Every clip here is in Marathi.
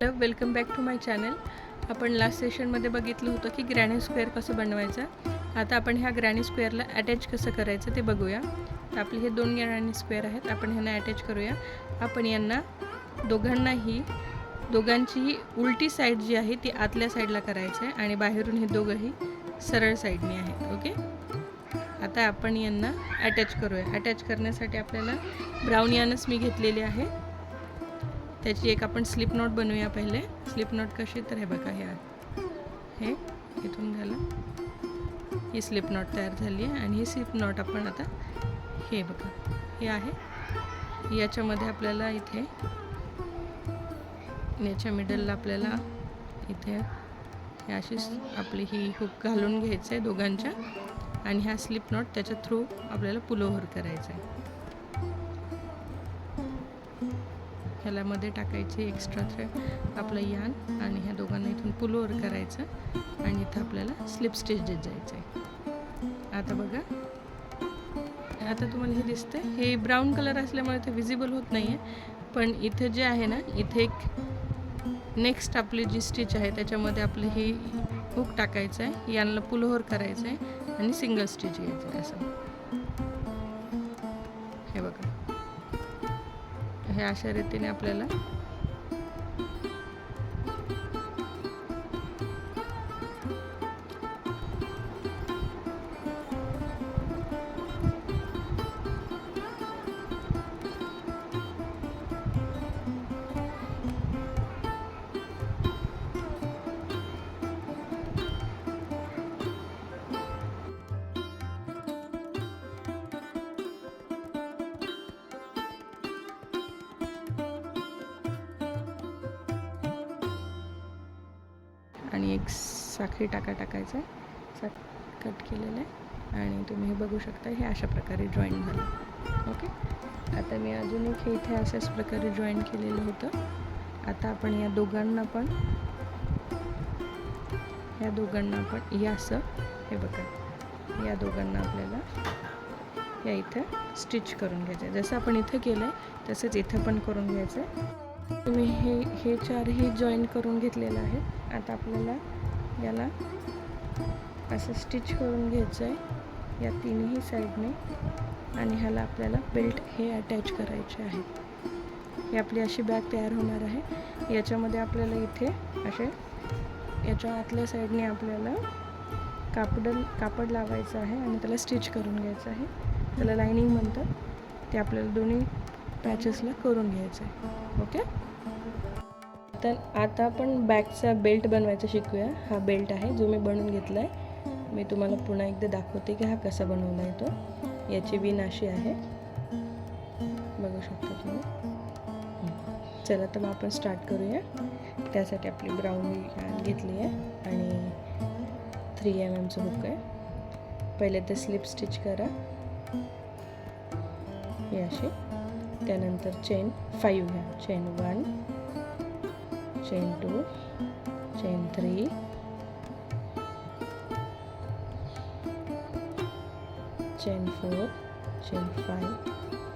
Hello, welcome back to my channel. आपण लास्ट सेशनमध्ये बघितलं होतं की ग्रॅनी स्क्वेअर कसं बनवायचं. आता आपण ह्या ग्रॅनी स्क्वेअरला अटॅच कसं करायचं ते बघूया. तर आपले हे 2 ग्रॅनी स्क्वेअर आहेत, आपण ह्यांना अटॅच करूया. आपण यांना दोघांचीही उलटी साईड जी आहे ती आतल्या साईडला करायचं आहे आणि बाहेरून हे दोघंही सरळ साईडने आहेत. ओके, आता आपण यांना अटॅच करूया. अटॅच करण्यासाठी आपल्याला ब्राऊन यानच मी घेतलेली आहे. त्याची एक आपण स्लिप नोट बनवूया. पहिले स्लिप नोट कशी, तर हे बघा, हे इथून झालं, ही स्लिप नोट तयार झाली आहे. आणि ही स्लिप नोट आपण आता हे बघा, हे आहे, याच्यामध्ये आपल्याला इथे याच्या मिडलला आपल्याला इथे हे अशी आपली ही हुक घालून घ्यायचं आहे दोघांच्या, आणि हा स्लिप नोट त्याच्या थ्रू आपल्याला पुल ओव्हर करायचा आहे. ह्याला मध्ये टाकायचे एक्स्ट्रा थ्रेड आपलं यान, आणि ह्या दोघांना इथून पुल ओव्हर करायचं आणि इथं आपल्याला स्लिप स्टिच देत जायचं आहे. आता बघा, आता तुम्हाला हे दिसतंय, हे ब्राऊन कलर असल्यामुळे ते विजिबल होत नाही आहे, पण इथं जे आहे ना, इथे एक नेक्स्ट आपली जी स्टिच आहे त्याच्यामध्ये आपली ही हुक टाकायचं आहे, यानला पुल ओव्हर करायचं आहे आणि सिंगल स्टिच घ्यायचं आहे. असं हे बघा, हे अशा रीतीने आपल्याला आणि एक साखळी टाकायचा आहे, कट केलेलं आहे, आणि तुम्ही हे बघू शकता, हे अशा प्रकारे जॉईन झालं. ओके, आता मी अजून एक हे इथे अशाच प्रकारे जॉईन केलेलं होतं. आता आपण या दोघांना पण या असं, हे बघा, या दोघांना आपल्याला या इथं स्टिच करून घ्यायचं आहे. जसं आपण इथं केलं आहे तसंच इथं पण करून घ्यायचं आहे. तुम्ही हे चारही जॉईन करून घेतलेलं आहे. आता आपल्याला याला असं स्टिच करून घ्यायचं आहे या तिन्ही साईडने, आणि ह्याला आपल्याला बेल्ट हे अटॅच करायचे आहे. ही आपली अशी बॅग तयार होणार आहे. याच्यामध्ये आपल्याला इथे असे याच्या आतल्या साईडने आपल्याला कापड लावायचं आहे आणि त्याला स्टिच करून घ्यायचं आहे. त्याला लायनिंग म्हणतात. ते आपल्याला दोन्ही पॅचेसला करून घ्यायचं आहे. ओके, तर आता आपण बॅगचा बेल्ट बनवायचा शिकूया. हा बेल्ट आहे जो मी बनवून घेतला आहे. मी तुम्हाला पुन्हा एकदा दाखवते की हा कसा बनवला आहे तो. याची विण अशी आहे, बघू शकता तुम्ही. चला, तर मग आपण स्टार्ट करूया. त्यासाठी आपली ब्राऊन विण घेतली आहे आणि 3 mm हुक आहे. पहिले ते स्लिप स्टिच करा, हे असे. त्यानंतर चेन 5 घ्या. Chain 1, chain 2, chain 3, chain 4, chain 5,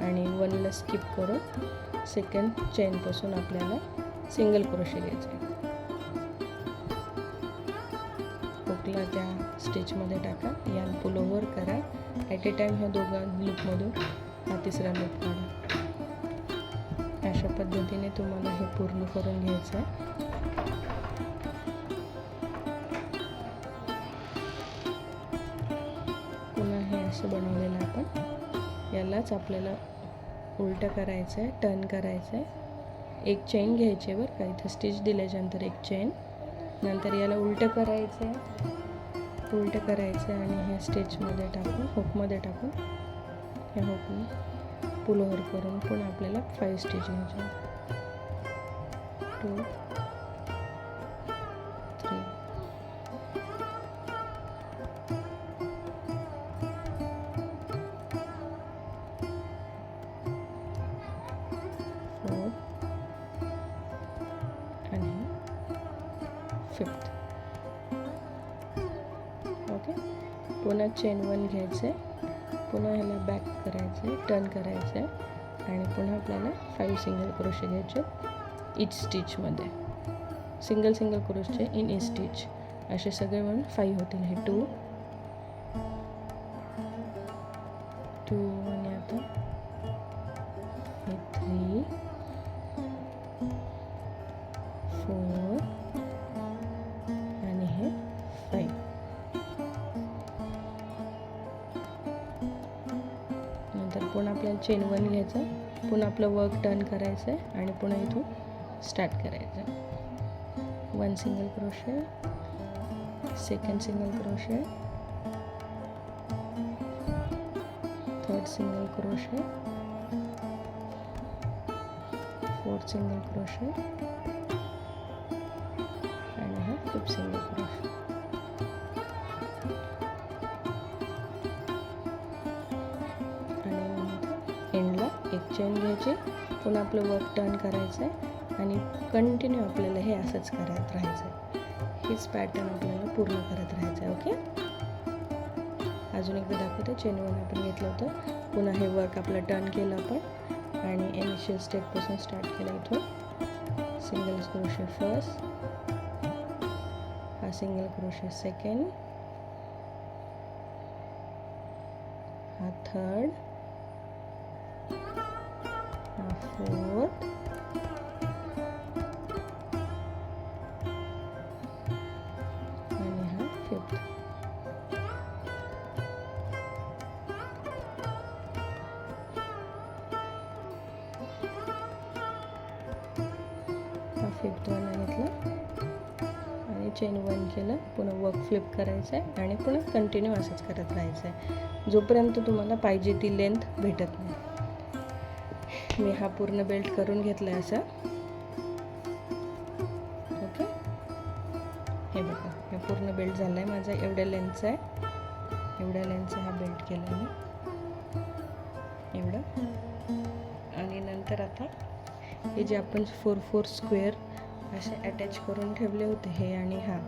आणि 1ला स्किप करून सेकंड चेनपासून आपल्याला सिंगल क्रोशे घ्यायचे आहे. हुकला त्या स्टिचमध्ये टाका, यान पुल ओव्हर करा. ॲट ए टाईम ह्या दोघं लूपमधून हा तिसरा लूप काढा. अशा पद्धतीने तुम्हाला हे पूर्ण करून घ्यायचं आहे. पुन्हा हे असं बनवलेलं आपण, यालाच आपल्याला उलटं करायचं आहे, टर्न करायचं आहे. एक चेन घ्यायची बरं का, इथं स्टिच दिल्याच्यानंतर एक चेन, नंतर याला उलटं करायचं आहे आणि ह्या स्टिचमध्ये टाकून, हुकमध्ये टाकून, ह्या हुकने पुल ओव्हर करून पुन्हा आपल्याला 5 स्टिच घ्यायचे. 2, 3, 4 आणि 5th. ओके, पुन्हा चेन 1 घ्यायचं आहे, पुन्हा ह्याला बॅक करायचं आहे, टर्न करायचं आहे, आणि पुन्हा आपल्याला 5 सिंगल क्रोशे घ्यायचे इच स्टिचमध्ये. सिंगल क्रोशे इन ई स्टिच असे सगळे मिळून 5 होतील. हे 2 आणि आता हे 3 4 आणि हे 5. नंतर पुन्हा आपल्याला चेन 1 घ्यायचं, पुन्हा आपलं वर्क टर्न करायचं आहे आणि पुन्हा इथून स्टार्ट करायचं. 1 single crochet, second single crochet, third single crochet, fourth single crochet आणि हा 5th सिंगल क्रोशे. आणि एंडला एक चेन घ्यायची, पुन्हा आपलं वर्क टर्न करायचं आहे आणि कंटिन्यू आपल्याला हे असंच करत राहायचं आहे. हेच पॅटर्न आपल्याला पूर्ण करत राहायचं आहे. ओके, अजून एकदा दाखवते. चेन 1 आपण घेतलं होतं, पुन्हा हे वर्क आपलं टर्न केलं आपण आणि इनिशियल स्टेपपासून स्टार्ट केलं. इथून सिंगल क्रोशे फर्स्ट, हा सिंगल क्रोशे सेकंड, हा थर्ड, हा फोर्थ आणि हा 5th. हा 5th वाला घेतला आणि चेन 1 केलं, पुन्हा वर्क फ्लिप करायचं आहे आणि पुन्हा कंटिन्यू असंच करत राहायचं आहे जोपर्यंत तुम्हाला पाहिजे ती लेंथ भेटत नाही. मी हा पूर्ण बेल्ट करून घेतला आहे असा. ओके, हे बघा, हे पूर्ण बेल्ट झाला आहे माझा. एवढ्या लेंथचा आहे, एवढ्या लेंथचा हा बेल्ट केला मी एवढं. आणि नंतर आता हे जे आपण 4 स्क्वेअर असे अटॅच करून ठेवले होते, हे आणि हा,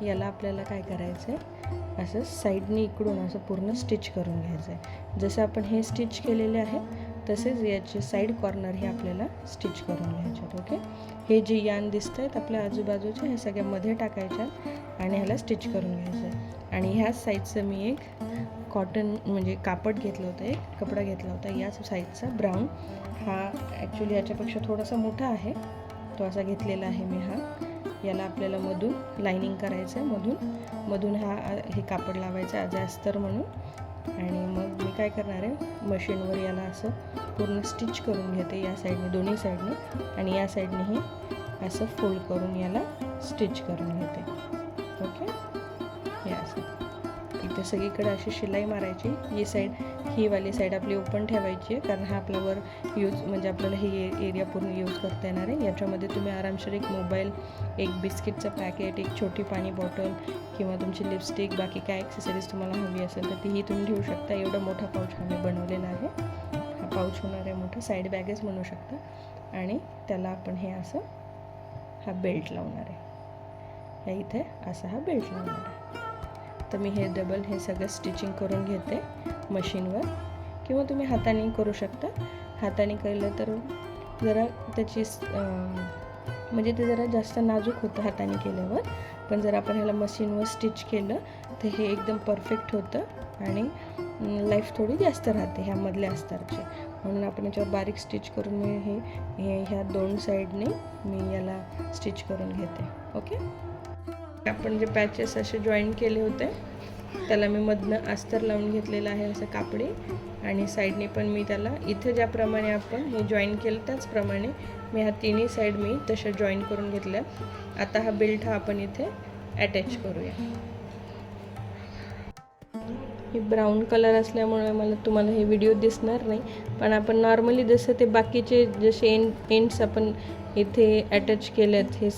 याला आपल्याला काय करायचं आहे, असं साईडने इकडून असं पूर्ण स्टिच करून घ्यायचं आहे. जसं आपण हे स्टिच केलेले आहे तसेच याचे साईड कॉर्नर हे आपल्याला स्टिच करून घ्यायचे. ओके, हे जे यान दिसत आहेत आपल्या आजूबाजूच्या, हे सगळ्या मध्ये टाकायच्या आणि ह्याला स्टिच करून घ्यायचं आहे. आणि ह्याच साईडचं मी एक कॉटन म्हणजे कापड घेतलं होतं, एक कपडा घेतला होता याच साईजचा ब्राऊन. हा ॲक्च्युली याच्यापेक्षा थोडासा मोठा आहे, तो असा घेतलेला आहे मी. हा याला आपल्याला मधून लाइनिंग करायचं आहे, मधून हे कापड लावायचं आहे अस्तर म्हणून. आणि मग मी काय करणार आहे, मशीनवर याला असं पूर्ण स्टिच करून घेते या साईडने, दोन्ही साईडने, आणि या साईडने हे असं फोल्ड करून याला स्टिच करून घेते. ओके, हे असं इथे सगळीकडे अशी शिलाई मारायची. ही साईड, ही वाली साईड आपली ओपन ठेवायची आहे, कारण हा आपला वर यूज म्हणजे आपल्याला हे एरिया पूर्ण यूज करता येणार आहे. याच्यामध्ये तुम्ही आरामशीर एक मोबाईल, एक बिस्किटचं पॅकेट, एक छोटी पाणी बॉटल किंवा तुमची लिपस्टिक, बाकी काय ॲक्सेसरीज तुम्हाला हवी असेल तर तीही तुम्ही ठेवू शकता. एवढा मोठा पाऊच हा मी बनवलेला आहे. हा पाऊच होणार आहे मोठा, साईड बॅगच म्हणू शकता. आणि त्याला आपण हे असं हा बेल्ट लावणार आहे, या इथे असा हा बेल्ट लावणार आहे. तर मी हे डबल हे सगळं स्टिचिंग करून घेते मशीनवर, किंवा तुम्ही हाताने करू शकता. हाताने केलं तर जरा त्याची म्हणजे ते जरा जास्त नाजूक होतं हाताने केल्यावर, पण जर आपण ह्याला मशीनवर स्टिच केलं तर हे एकदम परफेक्ट होतं आणि लाईफ थोडी जास्त राहते ह्यामधल्या अस्तरची. म्हणून आपण याच्यावर बारीक स्टिच करून मी ह्या 2 साईडने मी याला स्टिच करून घेते. ओके, आपण जे पॅचेस असे जॉईन केले होते त्याला मी मधनं अस्तर लावून घेतलेलं आहे असं कापडी, आणि साईडने पण मी त्याला इथे ज्याप्रमाणे आपण हे जॉईन केलं त्याचप्रमाणे मी ह्या तिन्ही साईड मी तशा जॉईन करून घेतल्या. आता हा बेल्ट हा आपण इथे अटॅच करूया. हे ब्राऊन कलर असल्यामुळे तुम्हाला हे व्हिडिओ दिसणार नाही, पण आपण नॉर्मली जसं ते बाकीचे जसे एंड्स आपण इथे अटॅच केलेत, हे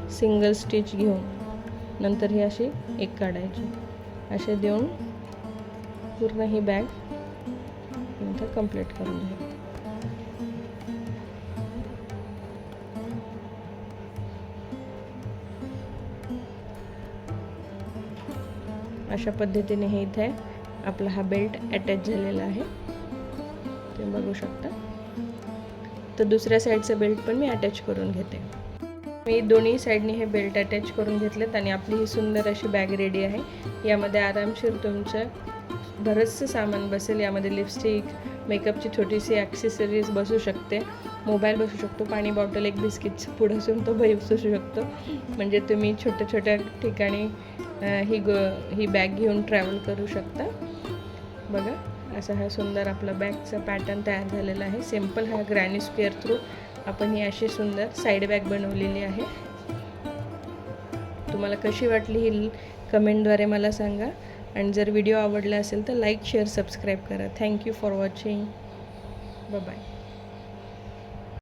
सिंगल स्टिच घेऊन नंतर ही अशी एक काढायची, असे देऊन पूर्ण ही बॅग नंतर कंप्लीट करून घ्या. अशा पद्धतीने हे इथे आपला हा बेल्ट अटॅच झालेला आहे, तुम्ही बघू शकता. तर दुसऱ्या साईडचा बेल्ट पण मी अटॅच करून घेते. मी दोन्ही साईडनी हे बेल्ट अटॅच करून घेतलेत आणि आपली ही सुंदर अशी बॅग रेडी आहे. यामध्ये आरामशीर तुमचं बरंचसं सामान बसेल. यामध्ये लिपस्टिक, मेकअपची छोटीशी ॲक्सेसरीज बसू शकते, मोबाईल बसू शकतो, पाणी बॉटल, एक बिस्किटचं पुढं असून तो बसू शकतो. म्हणजे तुम्ही छोट्या छोट्या ठिकाणी ही बॅग घेऊन ट्रॅव्हल करू शकता. बघा, असा हा सुंदर आपला बॅगचा पॅटर्न तयार झालेला आहे. सिम्पल हा ग्रॅनी स्क्वेअर थ्रू आपण ही अशी सुंदर साईड बॅग बनवलेली आहे. तुम्हाला कशी वाटली ही कमेंटद्वारे मला सांगा. आणि जर व्हिडिओ आवडला असेल तर लाईक, शेअर, सबस्क्राईब करा. Thank you for watching. बाय.